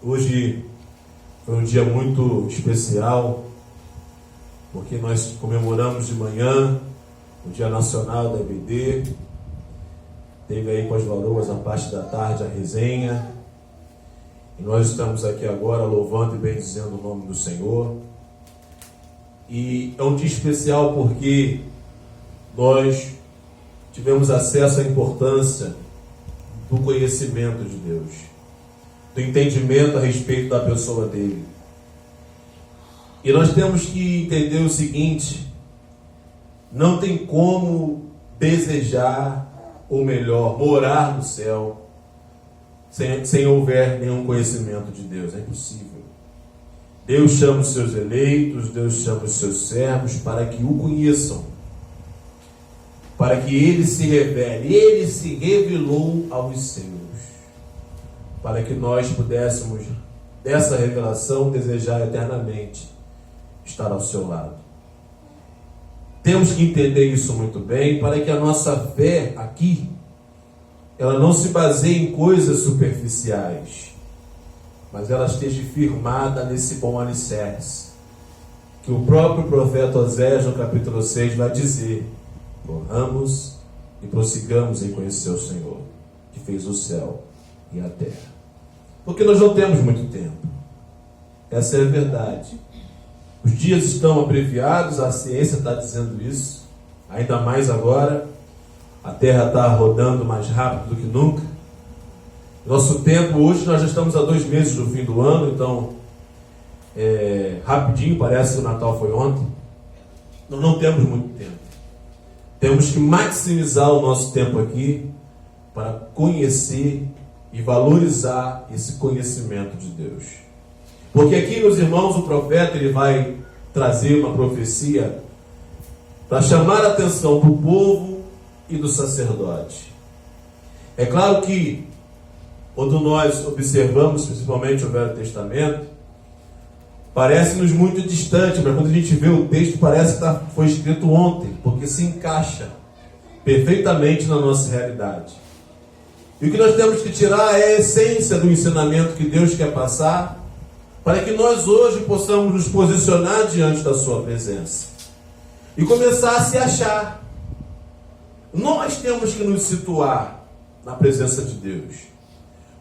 Hoje foi um dia muito especial, porque nós comemoramos de manhã o Dia Nacional da EBD. Teve aí com as varoas a parte da tarde a resenha. E nós estamos aqui agora louvando e bendizendo o nome do Senhor. E é um dia especial porque nós tivemos acesso à importância do conhecimento de Deus, do entendimento a respeito da pessoa dele. E nós temos que entender o seguinte: não tem como desejar, ou melhor, morar no céu sem houver nenhum conhecimento de Deus. É impossível. Deus chama os seus eleitos, Deus chama os seus servos para que o conheçam, para que ele se revele. Ele se revelou aos seus, para que nós pudéssemos, dessa revelação, desejar eternamente estar ao seu lado. Temos que entender isso muito bem, para que a nossa fé aqui, ela não se baseie em coisas superficiais, mas ela esteja firmada nesse bom alicerce, que o próprio profeta Oséias, no capítulo 6, vai dizer: corramos e prossigamos em conhecer o Senhor, que fez o céu e a terra. Porque nós não temos muito tempo. Essa é a verdade. Os dias estão abreviados, a ciência está dizendo isso, ainda mais agora. A terra está rodando mais rápido do que nunca. Nosso tempo, hoje nós já estamos a 2 meses do fim do ano, então rapidinho, parece que o Natal foi ontem. Nós não temos muito tempo. Temos que maximizar o nosso tempo aqui para conhecer e valorizar esse conhecimento de Deus. Porque aqui, meus irmãos, o profeta ele vai trazer uma profecia para chamar a atenção do povo e do sacerdote. É claro que quando nós observamos principalmente o Velho Testamento, parece-nos muito distante, mas quando a gente vê o texto parece que foi escrito ontem, porque se encaixa perfeitamente na nossa realidade. E o que nós temos que tirar é a essência do ensinamento que Deus quer passar, para que nós hoje possamos nos posicionar diante da sua presença e começar a se achar. Nós temos que nos situar na presença de Deus,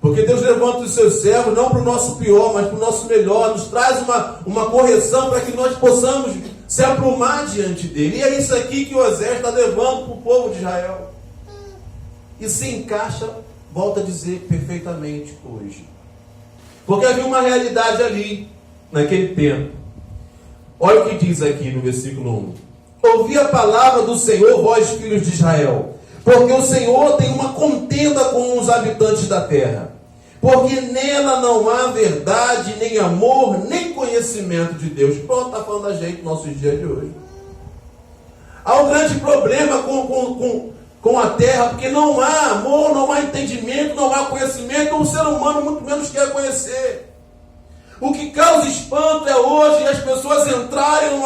porque Deus levanta os seus servos não para o nosso pior, mas para o nosso melhor, nos traz uma correção para que nós possamos se aprumar diante dele. E é isso aqui que Oséias está levando para o povo de Israel, e se encaixa, volta a dizer, perfeitamente hoje. Porque havia uma realidade ali, naquele tempo. Olha o que diz aqui no versículo 1. Ouvi a palavra do Senhor, vós filhos de Israel, porque o Senhor tem uma contenda com os habitantes da terra, porque nela não há verdade, nem amor, nem conhecimento de Deus. Pronto, está falando a gente no nosso dia de hoje. Há um grande problema com a terra, porque não há amor, não há entendimento, não há conhecimento, o ser humano muito menos quer conhecer. O que causa espanto é hoje as pessoas entrarem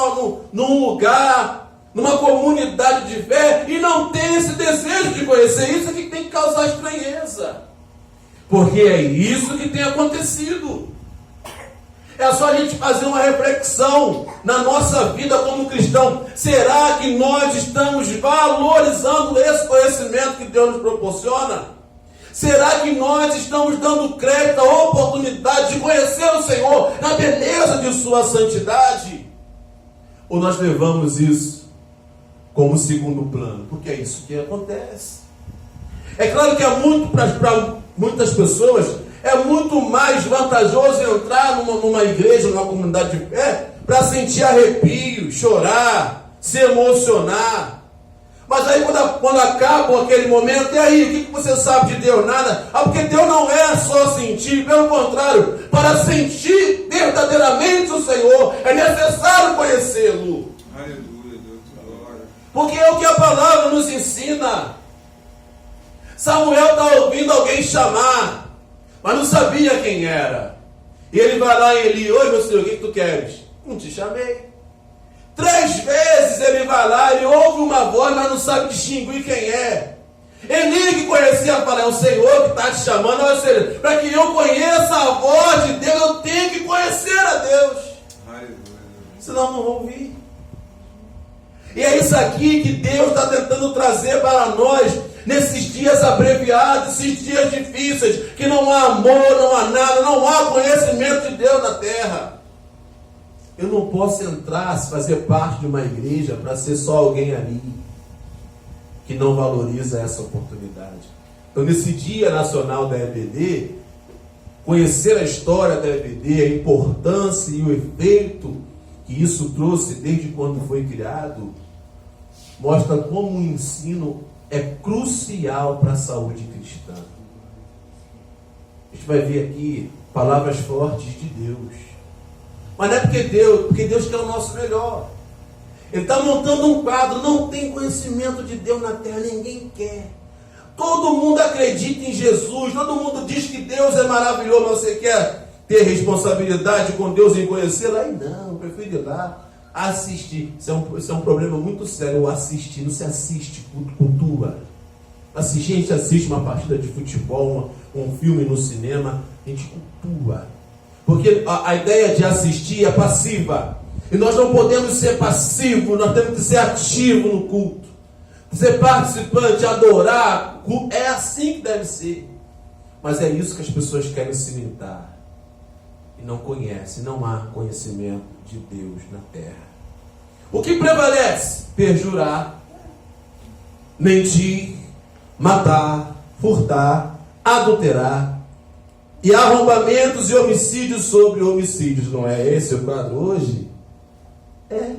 num lugar, numa comunidade de fé, e não tem esse desejo de conhecer. Isso é que tem que causar estranheza, porque é isso que tem acontecido. É só a gente fazer uma reflexão na nossa vida como cristão. Será que nós estamos valorizando esse conhecimento que Deus nos proporciona? Será que nós estamos dando crédito à oportunidade de conhecer o Senhor na beleza de sua santidade? Ou nós levamos isso como segundo plano? Porque é isso que acontece. É claro que para muitas pessoas é muito mais vantajoso entrar numa igreja, numa comunidade de fé, para sentir arrepio, chorar, se emocionar. Mas aí quando acaba aquele momento, e aí, o que você sabe de Deus? Nada. Porque Deus não é só sentir, pelo contrário, para sentir verdadeiramente o Senhor, é necessário conhecê-lo. Aleluia, Deus, glória. Porque é o que a palavra nos ensina. Samuel está ouvindo alguém chamar, mas não sabia quem era. E ele vai lá e Eli: oi, meu senhor, o que tu queres? Não te chamei. 3 vezes ele vai lá, ele ouve uma voz, mas não sabe distinguir quem é. Eli, que conhecia, fala: é o Senhor que está te chamando, ou seja, para que eu conheça a voz de Deus E é isso aqui que Deus está tentando trazer para nós, nesses dias abreviados, esses dias difíceis, que não há amor, não há nada, não há conhecimento de Deus na terra. Eu não posso entrar, fazer parte de uma igreja para ser só alguém ali que não valoriza essa oportunidade. Então, nesse Dia Nacional da EBD, conhecer a história da EBD, a importância e o efeito que isso trouxe desde quando foi criado, mostra como o ensino é crucial para a saúde cristã. A gente vai ver aqui palavras fortes de Deus. Mas não é porque Deus quer o nosso melhor. Ele está montando um quadro, não tem conhecimento de Deus na terra, ninguém quer. Todo mundo acredita em Jesus, todo mundo diz que Deus é maravilhoso, mas você quer ter responsabilidade com Deus em conhecê-lo? Aí não, eu prefiro ir lá assistir. Isso é um problema muito sério, o assistir. Não se assiste, cultua. A gente assiste uma partida de futebol, um filme no cinema, a gente cultua. Porque a ideia de assistir é passiva. E nós não podemos ser passivos, nós temos que ser ativos no culto. Ser participante, adorar, é assim que deve ser. Mas é isso que as pessoas querem cimentar. E não conhecem, não há conhecimento de Deus na terra. O que prevalece? Perjurar, mentir, matar, furtar, adulterar, e arrombamentos e homicídios sobre homicídios. Não é esse o quadro hoje? É.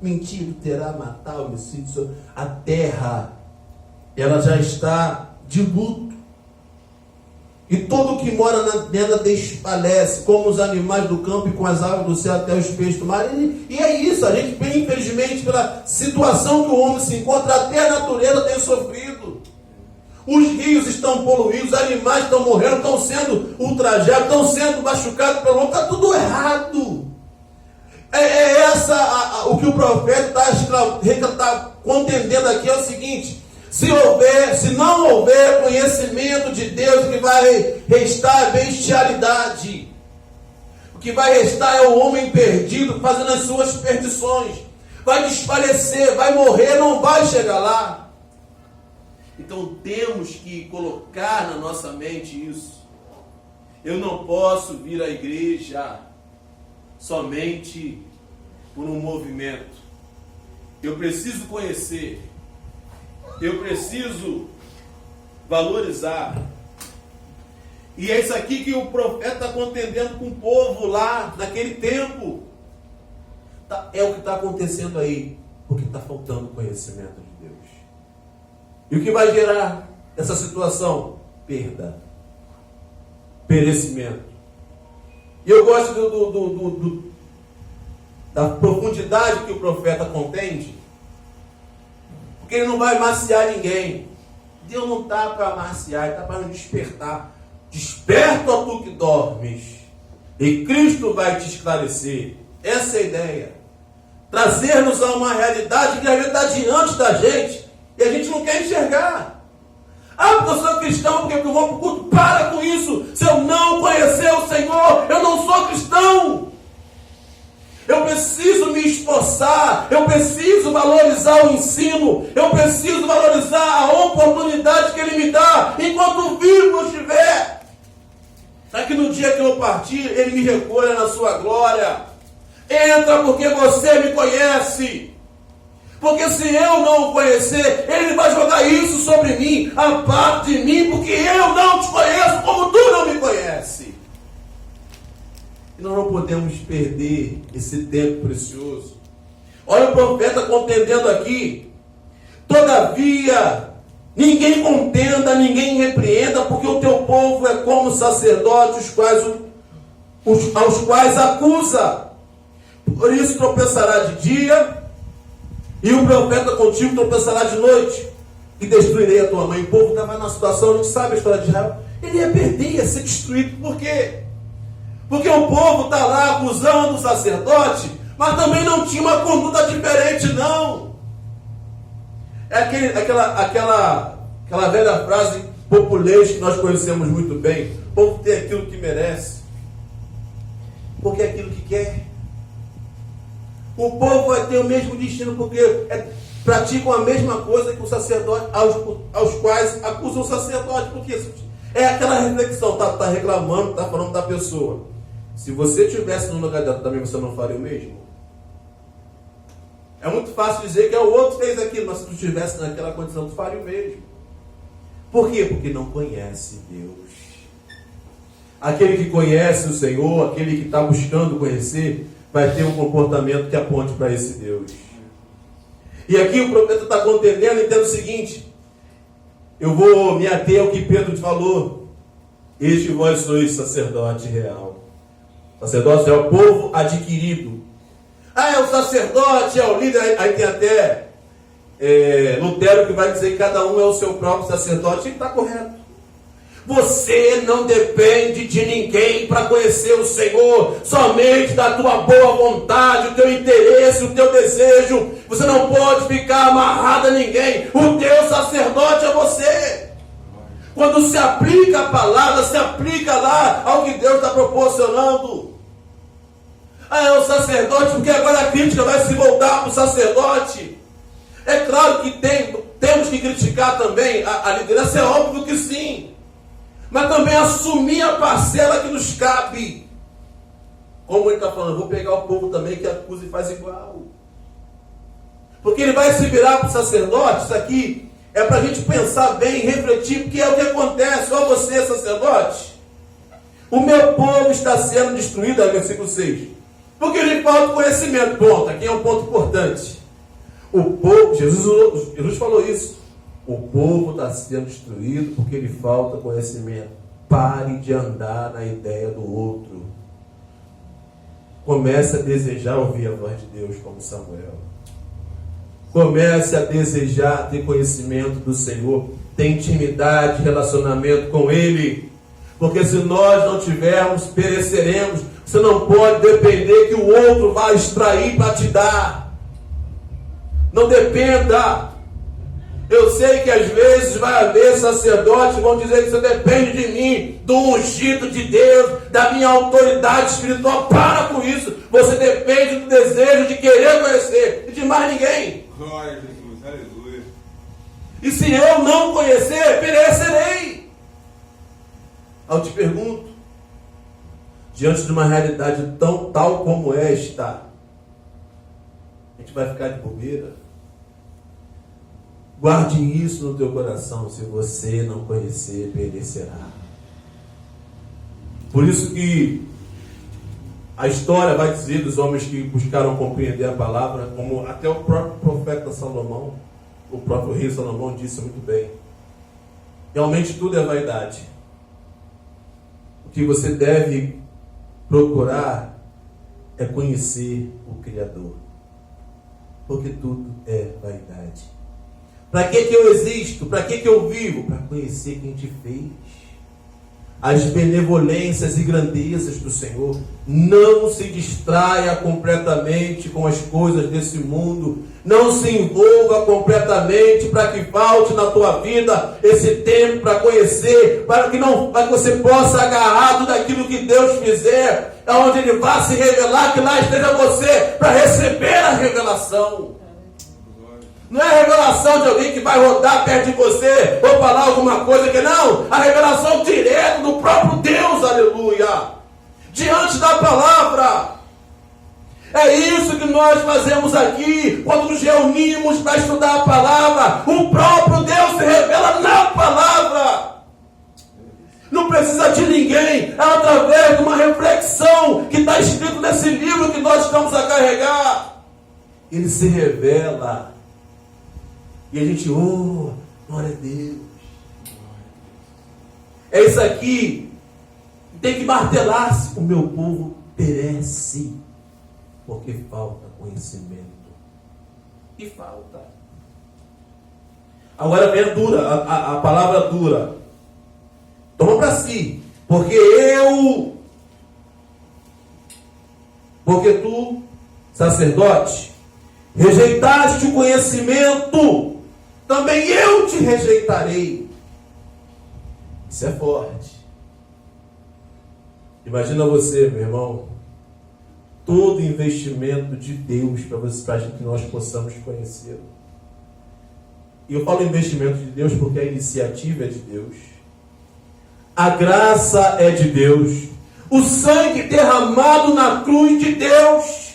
Mentir, adulterar, matar, homicídio sobre a terra. Ela já está de luto. E todo o que mora nela desfalece, como os animais do campo e com as aves do céu até os peixes do mar. E é isso, a gente, bem infelizmente, pela situação que o homem se encontra, até a natureza tem sofrido. Os rios estão poluídos, os animais estão morrendo, estão sendo ultrajados, estão sendo machucados pelo homem, está tudo errado. O que o profeta está contendendo aqui é o seguinte: se não houver conhecimento de Deus, o que vai restar é bestialidade. O que vai restar é o homem perdido, fazendo as suas perdições. Vai desfalecer, vai morrer, não vai chegar lá. Então temos que colocar na nossa mente isso. Eu não posso vir à igreja somente por um movimento. Eu preciso conhecer. Eu preciso valorizar. E é isso aqui que o profeta está contendendo com o povo lá naquele tempo. É o que está acontecendo aí, porque está faltando conhecimento de Deus. E o que vai gerar essa situação? Perda, perecimento. E eu gosto da profundidade que o profeta contende, porque ele não vai maciar ninguém. Deus não está para maciar, ele está para nos despertar. Desperta, ó tu que dormes, e Cristo vai te esclarecer. Essa é a ideia. Trazer-nos a uma realidade que a gente está diante da gente e a gente não quer enxergar. Ah, porque eu sou cristão, porque eu vou para o culto. Para com isso. Se eu não conhecer o Senhor, eu não sou cristão. Eu preciso me esforçar, eu preciso valorizar o ensino, eu preciso valorizar a oportunidade que Ele me dá enquanto vivo eu estiver. Para que no dia que eu partir, Ele me recolha na sua glória. Entra porque você me conhece. Porque se eu não o conhecer, Ele vai jogar isso sobre mim, a parte de mim, porque eu não te conheço como tu não me conhece. E nós não podemos perder esse tempo precioso. Olha o profeta contendendo aqui. Todavia, ninguém contenda, ninguém repreenda, porque o teu povo é como sacerdotes aos quais acusa. Por isso tropeçará de dia, e o profeta contigo tropeçará de noite, e destruirei a tua mãe. O povo estava numa situação, a gente sabe a história de Israel, ele ia perder, ia ser destruído. Por quê? Porque o povo está lá acusando o sacerdote, mas também não tinha uma conduta diferente, não. É aquela velha frase populês que nós conhecemos muito bem: o povo tem aquilo que merece, porque é aquilo que quer. O povo vai ter o mesmo destino, porque praticam a mesma coisa que o sacerdote, aos quais acusam o sacerdote. Porque é aquela reflexão, tá reclamando, tá falando da pessoa. Se você estivesse no lugar dela, também você não faria o mesmo? É muito fácil dizer que o outro fez aquilo, mas se tu estivesse naquela condição, tu faria o mesmo. Por quê? Porque não conhece Deus. Aquele que conhece o Senhor, aquele que está buscando conhecer, vai ter um comportamento que aponte para esse Deus. E aqui o profeta está contendendo, entenda o seguinte: eu vou me ater ao que Pedro falou. Este vós sois sacerdote real. Sacerdote é o povo adquirido. É o sacerdote, é o líder. Aí tem até Lutero que vai dizer que cada um é o seu próprio sacerdote. E está correto. Você não depende de ninguém para conhecer o Senhor, somente da tua boa vontade, o teu interesse, o teu desejo. Você não pode ficar amarrado a ninguém. O teu sacerdote é você. Quando se aplica a palavra, se aplica lá ao que Deus está proporcionando. É o sacerdote, porque agora a crítica vai se voltar para o sacerdote. É claro que temos que criticar também a liderança, é óbvio que sim. Mas também assumir a parcela que nos cabe. Como ele está falando, vou pegar o povo também que acusa e faz igual. Porque ele vai se virar para o sacerdote. Isso aqui é para a gente pensar bem, refletir, porque é o que acontece. Ó você, sacerdote, o meu povo está sendo destruído, versículo 6. Porque lhe falta conhecimento. Ponto, aqui é um ponto importante. O povo, Jesus falou isso. O povo está sendo destruído porque lhe falta conhecimento. Pare de andar na ideia do outro. Comece a desejar ouvir a voz de Deus como Samuel. Comece a desejar ter conhecimento do Senhor. Ter intimidade, relacionamento com Ele. Porque se nós não tivermos, pereceremos. Você não pode depender que o outro vá extrair para te dar. Não dependa. Eu sei que às vezes vai haver sacerdotes que vão dizer que você depende de mim, do ungido de Deus, da minha autoridade espiritual. Para com isso. Você depende do desejo de querer conhecer e de mais ninguém. Glória a Jesus, aleluia. E se eu não conhecer, perecerei. Eu te pergunto, diante de uma realidade tal como esta, a gente vai ficar de bobeira? Guarde isso no teu coração. Se você não conhecer, perecerá. Por isso que a história vai dizer dos homens que buscaram compreender a palavra, como até o próprio profeta Salomão, o próprio rei Salomão disse muito bem. Realmente tudo é vaidade. O que você deve procurar é conhecer o Criador. Porque tudo é vaidade. Para que eu existo? Para que eu vivo? Para conhecer quem te fez. As benevolências e grandezas do Senhor. Não se distraia completamente com as coisas desse mundo. Não se envolva completamente para que falte na tua vida esse tempo para conhecer, para que você possa agarrado daquilo que Deus fizer, aonde Ele vai se revelar, que lá esteja você para receber a revelação. Não é a revelação de alguém que vai rodar perto de você ou falar alguma coisa que não. A revelação direta do próprio Deus, aleluia. Diante da palavra. É isso que nós fazemos aqui. Quando nos reunimos para estudar a palavra, o próprio Deus se revela na palavra. Não precisa de ninguém. É através de uma reflexão que está escrito nesse livro que nós estamos a carregar. Ele se revela. E a gente, glória a Deus. É isso aqui. Tem que martelar-se. O meu povo perece. Porque falta conhecimento. E falta. Agora vem a dura, a palavra dura. Toma para si. Porque tu, sacerdote, rejeitaste o conhecimento, também eu te rejeitarei. Isso é forte. Imagina você, meu irmão, todo investimento de Deus para que nós possamos conhecê-lo. E eu falo investimento de Deus porque a iniciativa é de Deus. A graça é de Deus. O sangue derramado na cruz de Deus.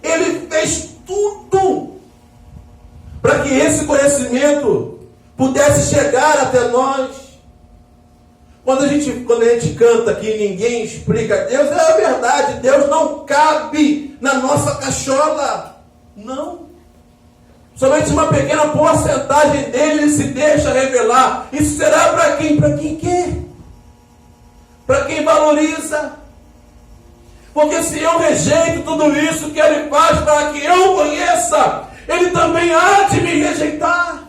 Ele fez tudo para que esse conhecimento pudesse chegar até nós. Quando a gente canta que ninguém explica Deus, é a verdade. Deus não cabe na nossa cachola. Não. Somente uma pequena porcentagem dele se deixa revelar. Isso será para quem? Para quem quer. Para quem valoriza. Porque se eu rejeito tudo isso que ele faz para que eu conheça, ele também há de me rejeitar.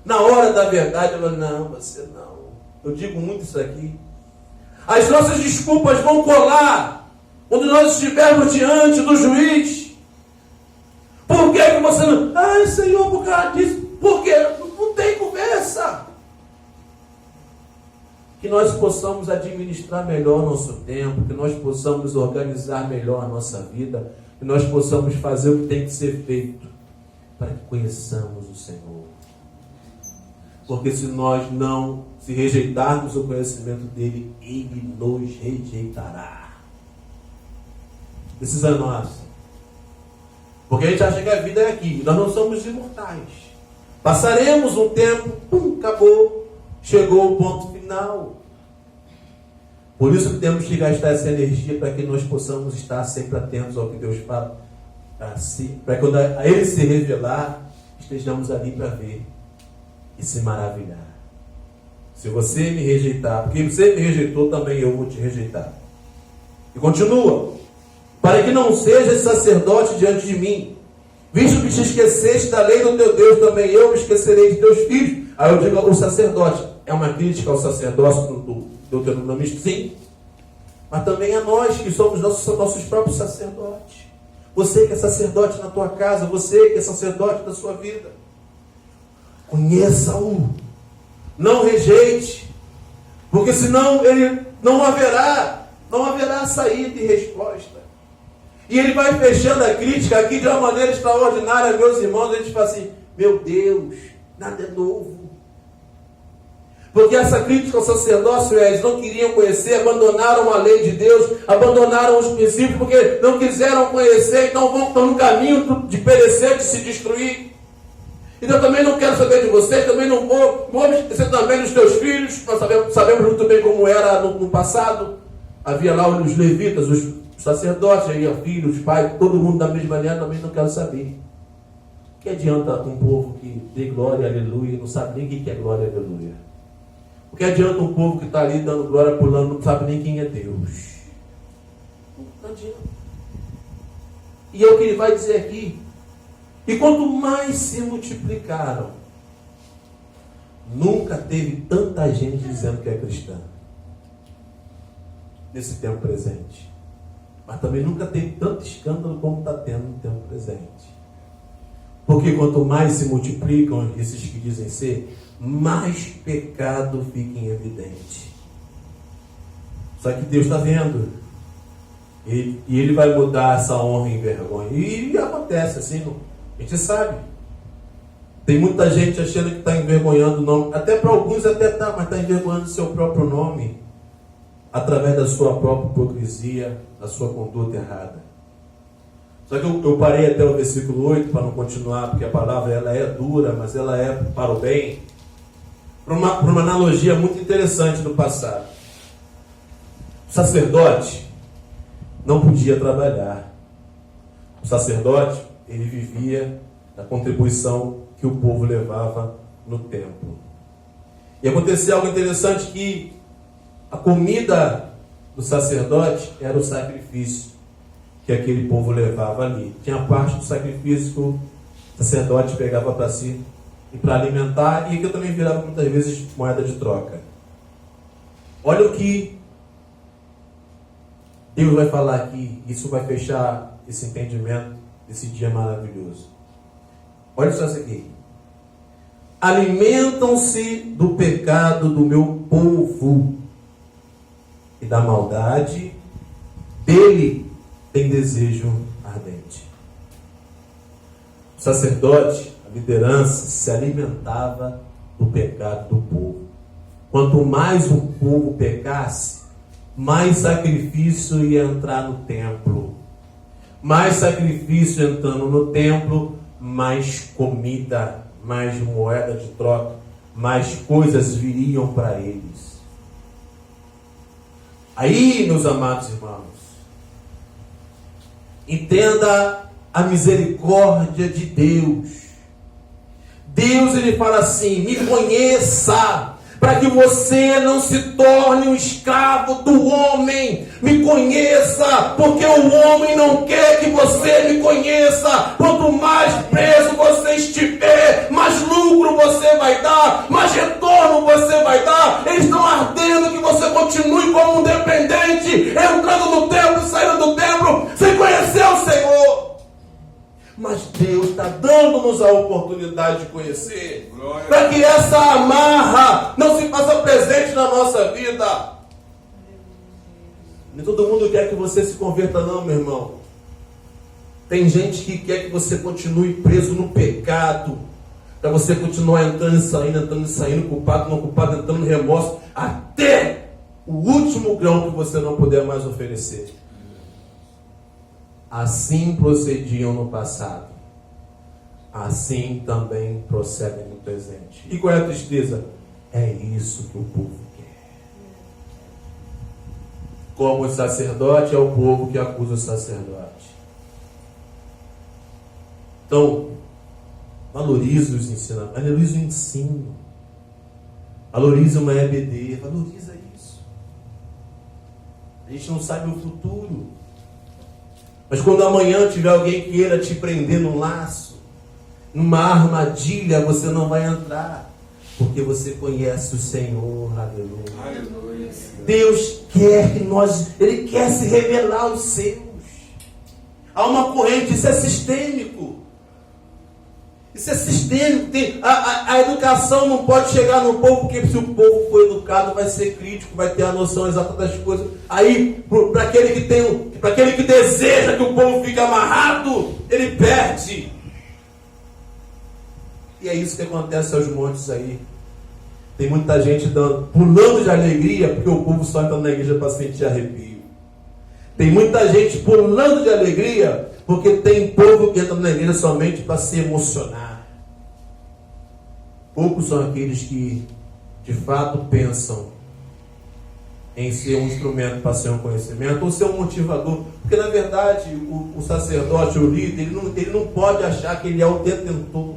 Na hora da verdade, eu falo, não, você não. Eu digo muito isso aqui. As nossas desculpas vão colar quando nós estivermos diante do juiz. Por que você não... Ai, Senhor, por causa disso. Por quê? Não tem conversa. Que nós possamos administrar melhor o nosso tempo, que nós possamos organizar melhor a nossa vida, que nós possamos fazer o que tem que ser feito para que conheçamos o Senhor. Porque se nós não se rejeitarmos o conhecimento dele, ele nos rejeitará. Precisa nossa. Porque a gente acha que a vida é aqui. Nós não somos imortais. Passaremos um tempo, acabou. Chegou o ponto final. Por isso que temos que gastar essa energia para que nós possamos estar sempre atentos ao que Deus fala. Para quando a Ele se revelar, estejamos ali para ver e se maravilhar. Se você me rejeitar, porque você me rejeitou, também eu vou te rejeitar. E continua. Para que não sejas sacerdote diante de mim, visto que te esqueceste da lei do teu Deus, também eu me esquecerei de teus filhos. Aí eu digo, o sacerdote, é uma crítica ao sacerdócio do deuteronomista? Sim. Mas também a nós, que somos nossos próprios sacerdotes. Você que é sacerdote na tua casa, você que é sacerdote da sua vida. Conheça-o. Não rejeite. Porque senão ele não haverá saída e resposta. E ele vai fechando a crítica aqui de uma maneira extraordinária, meus irmãos. A gente fala assim, meu Deus, nada é novo. Porque essa crítica ao sacerdócio, eles não queriam conhecer, abandonaram a lei de Deus, abandonaram os princípios, porque não quiseram conhecer, então estão no caminho de perecer, de se destruir. Então eu também não quero saber de você, também não vou me esquecer também dos teus filhos. Nós sabemos muito bem como era no passado. Havia lá os levitas, os sacerdotes, aí filhos, pais, todo mundo da mesma maneira, também não quero saber. O que adianta um povo que dê glória, aleluia, não sabe nem o que é glória, aleluia? O que adianta um povo que está ali dando glória, pulando, não sabe nem quem é Deus? Não adianta. E é o que ele vai dizer aqui. E quanto mais se multiplicaram, nunca teve tanta gente dizendo que é cristã. Nesse tempo presente. Mas também nunca teve tanto escândalo como está tendo no tempo presente. Porque quanto mais se multiplicam esses que dizem ser, mais pecado fica em evidente. Só que Deus está vendo. E Ele vai mudar essa honra em vergonha. E acontece assim, a gente sabe. Tem muita gente achando que está envergonhando o nome. Até para alguns até está, mas está envergonhando o seu próprio nome. Através da sua própria hipocrisia, da sua conduta errada. Só que eu parei até o versículo 8 para não continuar, porque a palavra ela é dura, mas ela é para o bem. Por uma analogia muito interessante do passado. O sacerdote não podia trabalhar. O sacerdote, ele vivia da contribuição que o povo levava no templo. E aconteceu algo interessante, que a comida do sacerdote era o sacrifício que aquele povo levava ali. Tinha parte do sacrifício que o sacerdote pegava para si e para alimentar, e que eu também virava muitas vezes moeda de troca. Olha o que Deus vai falar aqui. Isso vai fechar esse entendimento desse dia maravilhoso. Olha só isso aqui. Alimentam-se do pecado do meu povo e da maldade dele tem desejo ardente. O sacerdote, a liderança, se alimentava do pecado do povo. Quanto mais o povo pecasse, mais sacrifício ia entrar no templo. Mais sacrifício entrando no templo, mais comida, mais moeda de troca, mais coisas viriam para eles. Aí, meus amados irmãos, entenda a misericórdia de Deus. Deus, ele fala assim: me conheça, para que você não se torne um escravo do homem. Me conheça, porque o homem não quer que você me conheça. Quanto mais preso você estiver, mais lucro você vai dar, mais retorno você vai dar. Eles estão ardendo que você continue como um dependente, entrando no templo, saindo do templo, sem conhecer o Senhor. Mas Deus está dando-nos a oportunidade de conhecer, para que essa amarra não se faça presente na nossa vida. Nem todo mundo quer que você se converta não, meu irmão. Tem gente que quer que você continue preso no pecado, para você continuar entrando e saindo, culpado, não culpado, entrando no remorso, até o último grão que você não puder mais oferecer. Assim procediam no passado, assim também procedem no presente. E qual é a tristeza? É isso que o povo quer. Como o sacerdote é o povo que acusa o sacerdote. Então, valorize os ensinamentos, valorize o ensino, valorize uma EBD, valoriza isso. A gente não sabe o futuro. Mas quando amanhã tiver alguém que queira te prender num laço, numa armadilha, você não vai entrar, porque você conhece o Senhor. Aleluia. Aleluia. Deus quer que Ele quer se revelar aos seus. Há uma corrente, isso é sistêmico. Isso é sistêmico. A educação não pode chegar no povo, porque se o povo for educado, vai ser crítico, vai ter a noção exata das coisas. Aí, para aquele que deseja que o povo fique amarrado, ele perde. E é isso que acontece aos montes aí. Tem muita gente pulando de alegria, porque o povo só entra na igreja para sentir arrepio. Tem muita gente pulando de alegria, porque tem povo que entra na igreja somente para se emocionar. Poucos são aqueles que, de fato, pensam em ser um instrumento para ser um conhecimento, ou ser um motivador. Porque, na verdade, o sacerdote, o líder, ele não pode achar que ele é o detentor.